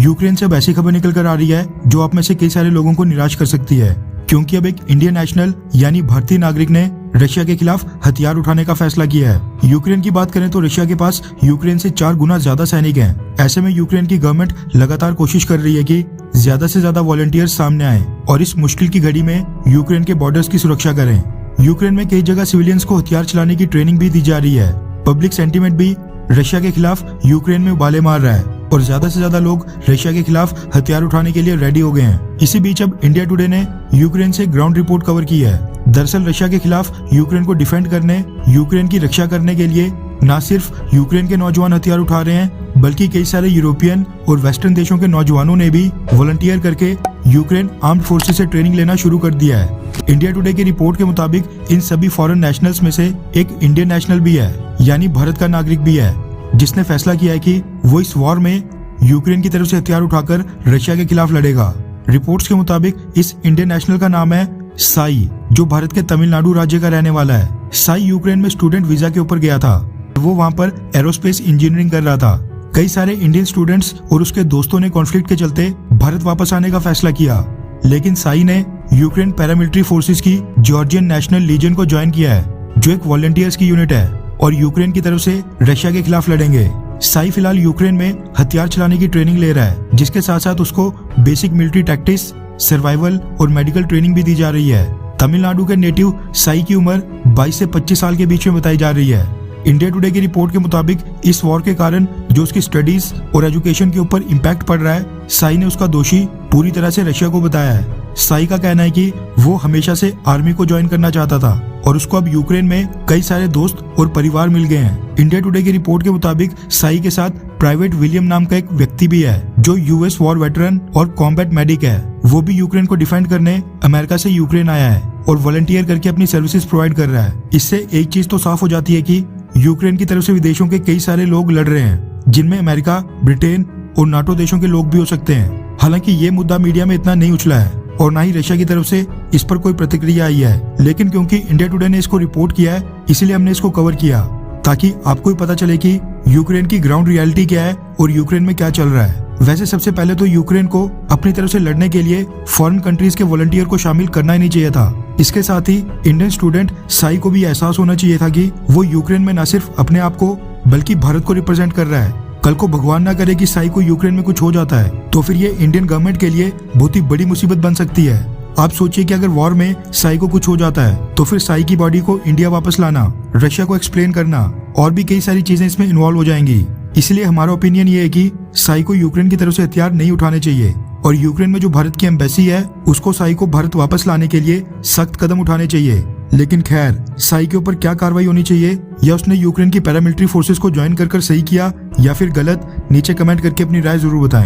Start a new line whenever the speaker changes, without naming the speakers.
Ukraine से अब ऐसी खबर निकल कर आ रही है जो आप में से कई सारे लोगों को निराश कर सकती है, क्योंकि अब एक इंडियन नेशनल यानी भारतीय नागरिक ने रशिया के खिलाफ हथियार उठाने का फैसला किया है। यूक्रेन की बात करें तो रशिया के पास यूक्रेन से 4 गुना ज्यादा सैनिक हैं। ऐसे में यूक्रेन की गवर्नमेंट लगातार कोशिश कर रही है कि ज्यादा से ज्यादा वॉलंटियर्स सामने आए और इस मुश्किल की घड़ी में यूक्रेन के बॉर्डर्स की सुरक्षा करें। यूक्रेन में कई जगह सिविलियंस को हथियार चलाने की ट्रेनिंग भी दी जा रही है। पब्लिक सेंटीमेंट भी रशिया के खिलाफ यूक्रेन में उबाले मार रहा है और ज्यादा से ज्यादा लोग रशिया के खिलाफ हथियार उठाने के लिए रेडी हो गए हैं। इसी बीच अब इंडिया टुडे ने यूक्रेन से ग्राउंड रिपोर्ट कवर की है। दरअसल रशिया के खिलाफ यूक्रेन को डिफेंड करने, यूक्रेन की रक्षा करने के लिए न सिर्फ यूक्रेन के नौजवान हथियार उठा रहे हैं, बल्कि कई सारे यूरोपियन और वेस्टर्न देशों के नौजवानों ने भी वॉलंटियर करके यूक्रेन आर्म्ड फोर्सेस से ट्रेनिंग लेना शुरू कर दिया है। इंडिया टुडे की रिपोर्ट के मुताबिक इन सभी फॉरेन नेशनल्स में से एक इंडियन नेशनल भी है, यानी भारत का नागरिक भी है, जिसने फैसला किया है कि वो इस वॉर में यूक्रेन की तरफ से हथियार उठाकर रशिया के खिलाफ लड़ेगा। रिपोर्ट्स के मुताबिक इस इंडियन नेशनल का नाम है साई, जो भारत के तमिलनाडु राज्य का रहने वाला है। साई यूक्रेन में स्टूडेंट वीजा के ऊपर गया था। वो वहाँ पर एरोस्पेस इंजीनियरिंग कर रहा था। कई सारे इंडियन स्टूडेंट्स और उसके दोस्तों ने कॉन्फ्लिक्ट के चलते भारत वापस आने का फैसला किया, लेकिन साई ने यूक्रेन पैरामिलिट्री फोर्सेस की जॉर्जियन नेशनल लीजन को ज्वाइन किया है, जो एक वॉलंटियर्स की यूनिट है और यूक्रेन की तरफ से रशिया के खिलाफ लड़ेंगे। साई फिलहाल यूक्रेन में हथियार चलाने की ट्रेनिंग ले रहा है, जिसके साथ साथ उसको बेसिक मिलिट्री टैक्टिक्स, सर्वाइवल और मेडिकल ट्रेनिंग भी दी जा रही है। तमिलनाडु के नेटिव साई की उम्र 22 से 25 साल के बीच में बताई जा रही है। इंडिया टुडे की रिपोर्ट के मुताबिक इस वॉर के कारण जो उसकी स्टडीज और एजुकेशन के ऊपर इम्पैक्ट पड़ रहा है, साई ने उसका दोषी पूरी तरह से रशिया को बताया है। साई का कहना है कि वो हमेशा से आर्मी को ज्वाइन करना चाहता था और उसको अब यूक्रेन में कई सारे दोस्त और परिवार मिल गए हैं। इंडिया टुडे की रिपोर्ट के मुताबिक साई के साथ प्राइवेट विलियम नाम का एक व्यक्ति भी है, जो यूएस वॉर वेटरन और कॉम्बैट मेडिक है। वो भी यूक्रेन को डिफेंड करने अमेरिका से यूक्रेन आया है और वॉलंटियर करके अपनी सर्विसेज प्रोवाइड कर रहा है। इससे एक चीज तो साफ हो जाती है कि यूक्रेन की तरफ से विदेशों के कई सारे लोग लड़ रहे हैं, जिनमें अमेरिका, ब्रिटेन और नाटो देशों के लोग भी हो सकते हैं। हालांकि ये मुद्दा मीडिया में इतना नहीं उछला है और ना ही रशिया की तरफ से इस पर कोई प्रतिक्रिया आई है, लेकिन क्योंकि इंडिया टुडे ने इसको रिपोर्ट किया है, इसलिए हमने इसको कवर किया, ताकि आपको भी पता चले कि यूक्रेन की ग्राउंड रियलिटी क्या है और यूक्रेन में क्या चल रहा है। वैसे सबसे पहले तो यूक्रेन को अपनी तरफ से लड़ने के लिए फॉरेन कंट्रीज के वॉलंटियर को शामिल करना ही नहीं चाहिए था। इसके साथ ही इंडियन स्टूडेंट साई को भी एहसास होना चाहिए था कि वो यूक्रेन में न सिर्फ अपने आप को बल्कि भारत को रिप्रेजेंट कर रहा है। कल को भगवान ना करे कि साई को यूक्रेन में कुछ हो जाता है, तो फिर ये इंडियन गवर्नमेंट के लिए बहुत ही बड़ी मुसीबत बन सकती है। आप सोचिए कि अगर वॉर में साई को कुछ हो जाता है, तो फिर साई की बॉडी को इंडिया वापस लाना, रशिया को एक्सप्लेन करना और भी कई सारी चीजें इसमें इन्वॉल्व हो जाएंगी। इसलिए हमारा ओपिनियन ये है कि साई को यूक्रेन की तरफ से हथियार नहीं उठाने चाहिए और यूक्रेन में जो भारत की एम्बेसी है, उसको साई को भारत वापस लाने के लिए सख्त कदम उठाने चाहिए। लेकिन खैर, साई के ऊपर क्या कार्रवाई होनी चाहिए, या उसने यूक्रेन की पैरामिलिट्री फोर्सेस को ज्वाइन कर सही किया या फिर गलत, नीचे कमेंट करके अपनी राय जरूर बताएं।